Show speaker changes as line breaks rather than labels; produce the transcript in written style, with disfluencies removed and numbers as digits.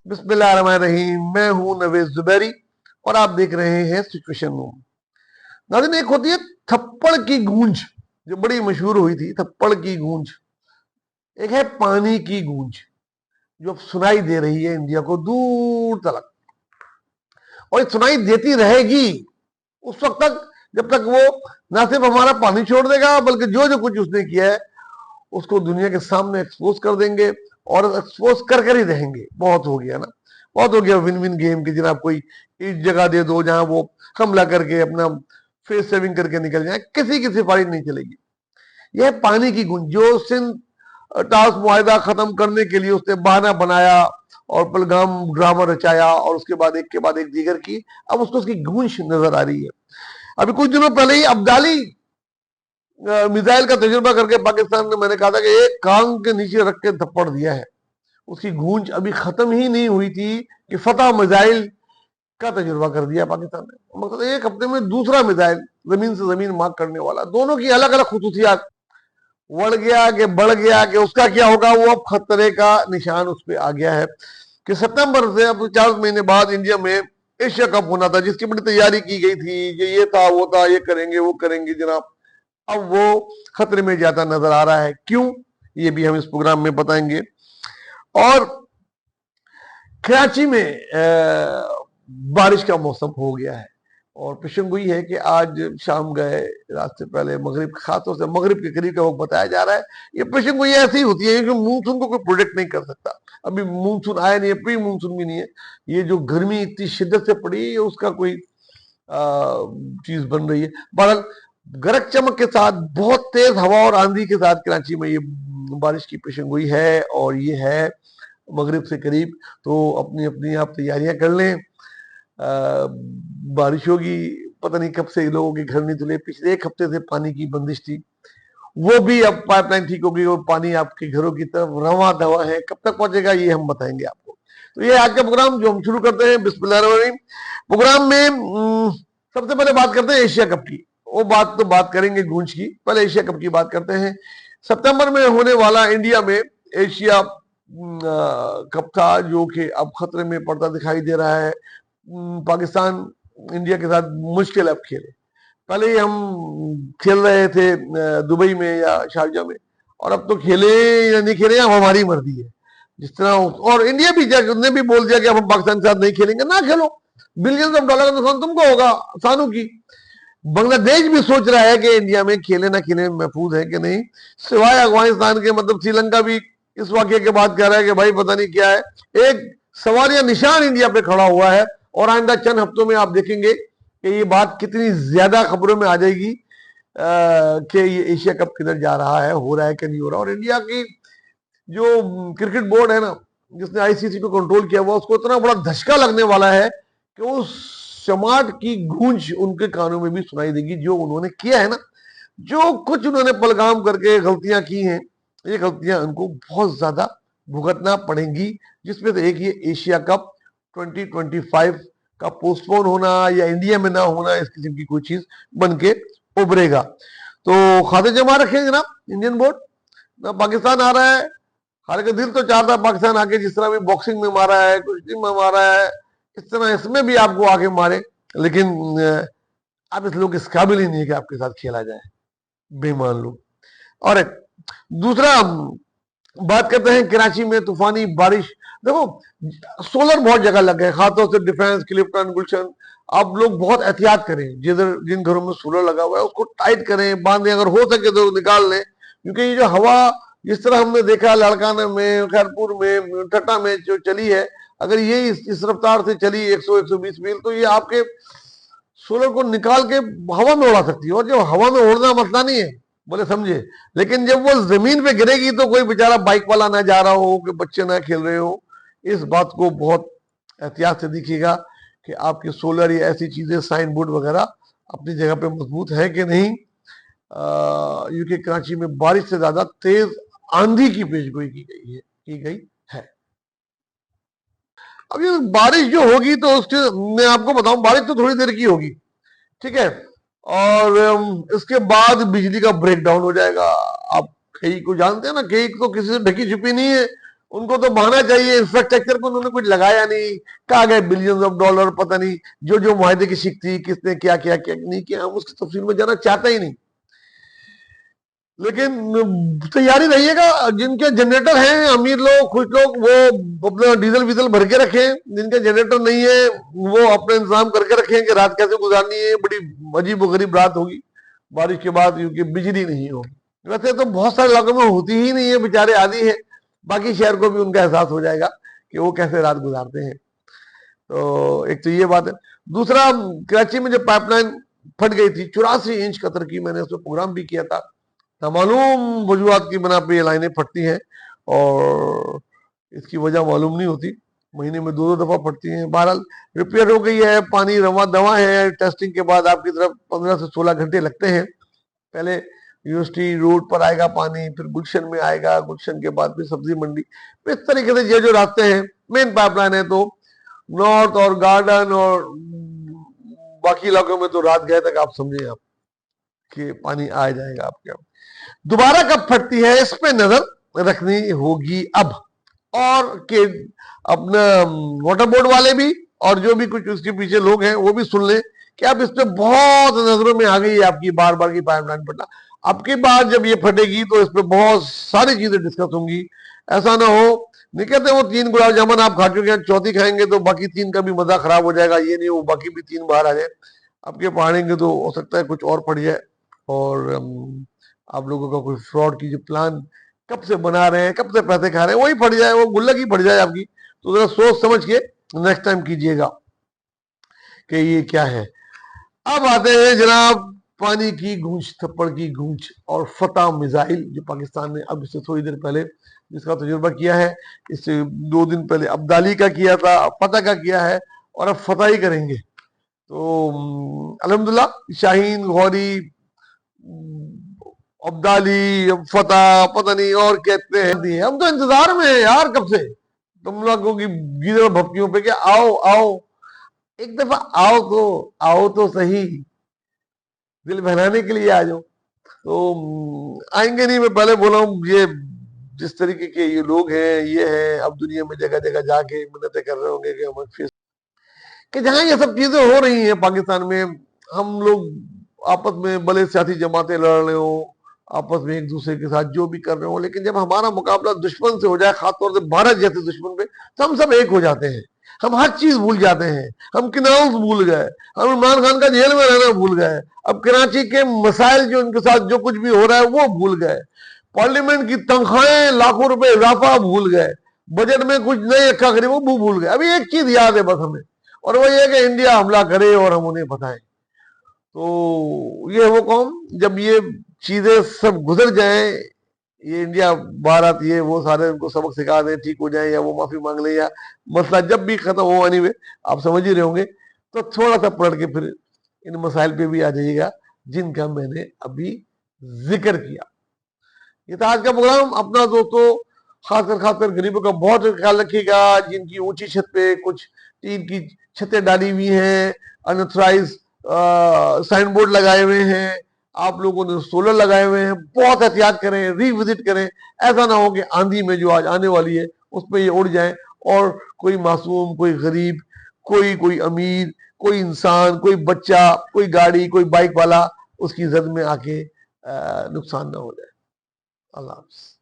बिस्मिल्लाहिर्रहमानिर्रहीम। मैं हूं नवेद जुबैरी और आप देख रहे हैं सिचुएशन रूम। नाज़रीन, एक होती है थप्पड़ की गूंज जो बड़ी मशहूर हुई थी, थप्पड़ की गूंज। एक है पानी की गूंज जो अब सुनाई दे रही है इंडिया को दूर तक, और ये सुनाई देती रहेगी उस वक्त तक जब तक वो ना सिर्फ हमारा पानी छोड़ देगा, बल्कि जो जो कुछ उसने किया है उसको दुनिया के सामने एक्सपोज कर देंगे, और एक्सपोज कर ही रहेंगे। बहुत हो गया ना, बहुत हो गया विन विन गेम की। जनाब कोई एक जगह दे दो जहां वो हमला करके अपना फेस सेविंग करके निकल जाए, किसी की सिफारिश नहीं चलेगी। यह पानी की गूंज जो सिंध टास्क मुआहिदा खत्म करने के लिए उसने बहाना बनाया और पलगाम ड्रामा रचाया, और उसके बाद एक के बाद एक दीगर की, अब उसको उसकी गूंज नजर आ रही है। अभी कुछ दिनों पहले ही अब्दाली मिसाइल का तजुर्बा करके पाकिस्तान ने, मैंने कहा था कि एक कान के नीचे रख के थप्पड़ दिया है। उसकी गूंज अभी खत्म ही नहीं हुई थी कि फतह मिसाइल का तजुर्बा कर दिया पाकिस्तान ने। मतलब एक हफ्ते में दूसरा मिसाइल जमीन से जमीन मार्क करने वाला, दोनों की अलग अलग खुसूसियात, बढ़ गया कि बढ़ गया कि उसका क्या होगा, वो अब खतरे का निशान उस पर आ गया है कि सितंबर से अब 4 महीने बाद इंडिया में एशिया कप होना था, जिसकी बड़ी तैयारी की गई थी कि ये था वो था, ये करेंगे वो करेंगे जनाब। अब वो खतरे में ज्यादा नजर आ रहा है। क्यों, ये भी हम इस प्रोग्राम में बताएंगे। और कराची में बारिश का मौसम हो गया है, और पेशेंगोई है कि आज शाम गए, रात से पहले मगरिब, खासतौर से मगरिब के करीब का वक्त बताया जा रहा है। ये पेशेंगोई ऐसी होती है कि मानसून को कोई प्रोडिक्ट नहीं कर सकता। अभी मानसून आया नहीं है, प्री मानसून भी नहीं है। ये जो गर्मी इतनी शिद्दत से पड़ी है उसका कोई चीज बन रही है। बहरहाल गरज चमक के साथ बहुत तेज हवा और आंधी के साथ कराची में ये बारिश की पेशेंगोई है, और ये है मगरिब से करीब। तो अपनी अपनी आप तैयारियां कर लें, बारिश होगी। पता नहीं कब से लोगों के घर नहीं धुले, पिछले एक हफ्ते से पानी की बंदिश थी, वो भी अब पाइपलाइन ठीक होगी और पानी आपके घरों की तरफ रवा दवा है। कब तक पहुंचेगा ये हम बताएंगे आपको। तो ये आज का प्रोग्राम जो हम शुरू करते हैं बिस्मिल्लाहिर्रहमानिर्रहीम। प्रोग्राम में सबसे पहले बात करते हैं एशिया कप की। वो बात तो बात करेंगे गूंज की, पहले एशिया कप की बात करते हैं। सितंबर में होने वाला इंडिया में एशिया कप था, जो कि अब खतरे में पड़ता दिखाई दे रहा है। पाकिस्तान इंडिया के साथ मुश्किल अब खेले। पहले ही हम खेल रहे थे दुबई में या शारजा में, और अब तो खेले या नहीं खेले अब हमारी मर्जी है जिस तरह। और इंडिया भी ने भी बोल दिया कि अब हम पाकिस्तान के साथ नहीं खेलेंगे। ना खेलो, बिलियंस ऑफ डॉलर का नुकसान तुमको होगा, सानू की। बांग्लादेश भी सोच रहा है कि इंडिया में खेले ना खेले महफूज है कि नहीं, सिवाय अफगानिस्तान के। मतलब श्रीलंका भी इस वाक्य के बाद कह रहा है कि भाई पता नहीं क्या है। एक सवाल या निशान इंडिया पे खड़ा हुआ है, और आइंदा चंद हफ्तों में आप देखेंगे कि ये बात कितनी ज्यादा खबरों में आ जाएगी कि ये एशिया कप किधर जा रहा है, हो रहा है कि नहीं हो रहा। और इंडिया की जो क्रिकेट बोर्ड है ना, जिसने आईसीसी को कंट्रोल किया हुआ, उसको इतना बड़ा धचका लगने वाला है कि उस समाट की गूंज उनके कानों में भी सुनाई देगी। जो उन्होंने किया है ना, जो कुछ उन्होंने पलगाम करके गलतियां की हैं, ये गलतियां उनको बहुत ज्यादा भुगतना पड़ेंगी। जिसमें से एक ये एशिया कप 2025 का पोस्टपोन होना या इंडिया में ना होना, इस किस्म की कोई चीज बन के उभरेगा। तो खाते जमा रखेंगे ना इंडियन बोर्ड ना। पाकिस्तान आ रहा है, हालांकि दिल तो चाहता है पाकिस्तान आके, जिस तरह भी बॉक्सिंग में मारा है, कुश्ती में मारा है, इस तरह इसमें भी आपको आगे मारे। लेकिन आप इस लोग इस काबिल ही नहीं है कि आपके साथ खेला जाए, बेईमान लोग। और एक दूसरा बात करते हैं कराची में तूफानी बारिश। देखो सोलर बहुत जगह लग गए, खासतौर से डिफेंस, क्लिफ्टन, गुलशन। आप लोग बहुत एहतियात करें, जिन घरों में सोलर लगा हुआ है उसको टाइट करें, बांधें, अगर हो सके तो निकाल लें। क्योंकि ये जो हवा जिस तरह हमने देखा लड़काना में, खैरपुर में, टट्टा में जो चली है, अगर ये इस रफ्तार से चली 100-120 मील, तो ये आपके सोलर को निकाल के हवा में उड़ा सकती है। और जो हवा में उड़ना मसला नहीं है, बोले समझे, लेकिन जब वो जमीन पे गिरेगी तो कोई बेचारा बाइक वाला ना जा रहा हो, कि बच्चे ना खेल रहे हो। इस बात को बहुत एहतियात से देखिएगा कि आपके सोलर या ऐसी चीजें, साइन बोर्ड वगैरह अपनी जगह पे मजबूत है कि नहीं। यूके कराची में बारिश से ज्यादा तेज आंधी की पेशगोई की गई है। अब ये बारिश जो होगी तो उसके मैं आपको बताऊं, बारिश तो थोड़ी देर की होगी, ठीक है, और इसके बाद बिजली का ब्रेकडाउन हो जाएगा। आप कई को जानते हैं ना, कई तो किसी से ढकी छुपी नहीं है, उनको तो बहाना चाहिए। इंफ्रास्ट्रक्चर को उन्होंने कुछ लगाया नहीं, कहा गए बिलियंस ऑफ डॉलर, पता नहीं जो जो मुआहदे की शिक थी, किसने क्या किया क्या नहीं किया, हम उसकी तफसील में जाना चाहते ही नहीं। लेकिन तैयारी रहिएगा, जिनके जनरेटर हैं, अमीर लोग खुश लोग, वो अपना डीजल वीजल भर के रखें, जिनके जनरेटर नहीं है वो अपना इंतजाम करके रखें कि रात कैसे गुजारनी है। बड़ी अजीब व गरीब रात होगी बारिश के बाद, क्योंकि बिजली नहीं होगी। वैसे तो बहुत सारे इलाकों में होती ही नहीं है, बेचारे आदि है, बाकी शहर को भी उनका एहसास हो जाएगा कि वो कैसे रात गुजारते हैं। तो एक तो ये बात है। दूसरा, कराची में जो पाइपलाइन फट गई थी 84 इंच कतर की, मैंने उसमें प्रोग्राम भी किया था। नामालूम वजूहत की बना पे ये लाइनें फटती हैं और इसकी वजह मालूम नहीं होती, महीने में 2-2 दफा फटती हैं। बहरहाल रिपेयर हो गई है, पानी रवा दवा है। टेस्टिंग के बाद आपकी तरफ 15 से 16 घंटे लगते हैं। पहले यूनिवर्सिटी रोड पर आएगा पानी, फिर गुलशन में आएगा, गुलशन के बाद फिर सब्जी मंडी। इस तरीके से ये जो रास्ते हैं, मेन पाइपलाइन है, तो नॉर्थ और गार्डन और बाकी इलाकों में तो रात गए तक आप समझे आप कि पानी आ जाएगा आपके यहाँ। दोबारा कब फटती है इस पे नजर रखनी होगी अब, और कि अपना वाटर बोर्ड वाले भी और जो भी कुछ उसके पीछे लोग हैं वो भी सुन लें कि अब इस पे बहुत नजरों में आ गई है आपकी बार बार की पाइपलाइन फटना। अब की बार जब ये फटेगी तो इस पे बहुत सारी चीजें डिस्कस होंगी। ऐसा ना हो, नहीं कहते वो 3 गुलाब जामुन आप खा चुके हैं, चौथी खाएंगे तो बाकी 3 का भी मजा खराब हो जाएगा, ये नहीं हो बाकी भी 3 बाहर आ जाए। आपके पहाड़ेंगे तो हो सकता है कुछ और पड़ जाए, और आप लोगों का कोई फ्रॉड की जो प्लान कब से बना रहे हैं, कब से पैसे खा रहे हैं, वही फट जाए, वो गुल्लक ही फट जाए आपकी। तो जरा सोच समझ के नेक्स्ट टाइम कीजिएगा कि ये क्या है। अब आते हैं जनाब पानी की गूंज, थप्पड़ की गूंज और फतह मिसाइल, जो पाकिस्तान ने अब इससे थोड़ी देर पहले जिसका तजुर्बा किया है, इससे 2 दिन पहले अब्दाली का किया था, फतह का किया है, और अब फतह ही करेंगे। तो अल्हम्दुलिल्लाह शाहीन, गौरी, अब्दाली, फतह, पता नहीं और कहते हैं। हम तो इंतजार में हैं यार कब से, तुम लोगों की गीदड़ भपकियों पे, क्या आओ आओ, एक दफा आओ तो सही, दिल बहलाने के लिए आ जाओ। तो आएंगे नहीं, मैं पहले बोला हूँ, ये जिस तरीके के ये लोग हैं, ये हैं, अब दुनिया में जगह जगह जाके मिन्नतें कर रहे होंगे कि हम फिर, कि जहां ये सब चीजें हो रही हैं पाकिस्तान में, हम लोग आपस में भले सियासी जमातें लड़ रहे हो, आपस में एक दूसरे के साथ जो भी कर रहे हो, लेकिन जब हमारा मुकाबला दुश्मन से हो जाए, खासतौर से भारत जैसे दुश्मन पे, तो हम सब एक हो जाते हैं। हम हर चीज भूल जाते हैं, हम किनाउस भूल गए, हम इमरान खान का जेल में रहना भूल गए, अब कराची के मसाइल जो इनके साथ जो कुछ भी हो रहा है वो भूल गए, पार्लियामेंट की तनख्वाहें लाखों रुपए इजाफा भूल गए, बजट में कुछ नए रखा करे वो भूल गए। अभी एक चीज याद है बस हमें, और वो ये कि इंडिया हमला करे और हम उन्हें बताएं। तो ये वो कौम, जब ये चीजें सब गुजर जाएं, ये इंडिया भारत ये वो सारे उनको सबक सिखा दें, ठीक हो जाए, या वो माफी मांग ले, या मसला जब भी खत्म हो, एनीवे आप समझ ही रहे होंगे, तो थोड़ा सा पढ़ के फिर इन मसाइल पे भी आ जाइएगा जिनका मैंने अभी जिक्र किया। ये था आज का प्रोग्राम अपना दोस्तों। खासकर गरीबों का बहुत ख्याल रखिएगा, जिनकी ऊंची छत पे कुछ टीन की छतें डाली हुई हैं, अनऑथराइज साइन बोर्ड लगाए हुए हैं, आप लोगों ने सोलर लगाए हुए हैं, बहुत एहतियात करें, रिविजिट करें। ऐसा ना हो कि आंधी में जो आज आने वाली है उसमें ये उड़ जाए और कोई मासूम, कोई गरीब, कोई अमीर, कोई इंसान, कोई बच्चा, कोई गाड़ी, कोई बाइक वाला उसकी जद में आके नुकसान ना हो जाए। अल्लाह हाफ़िज़।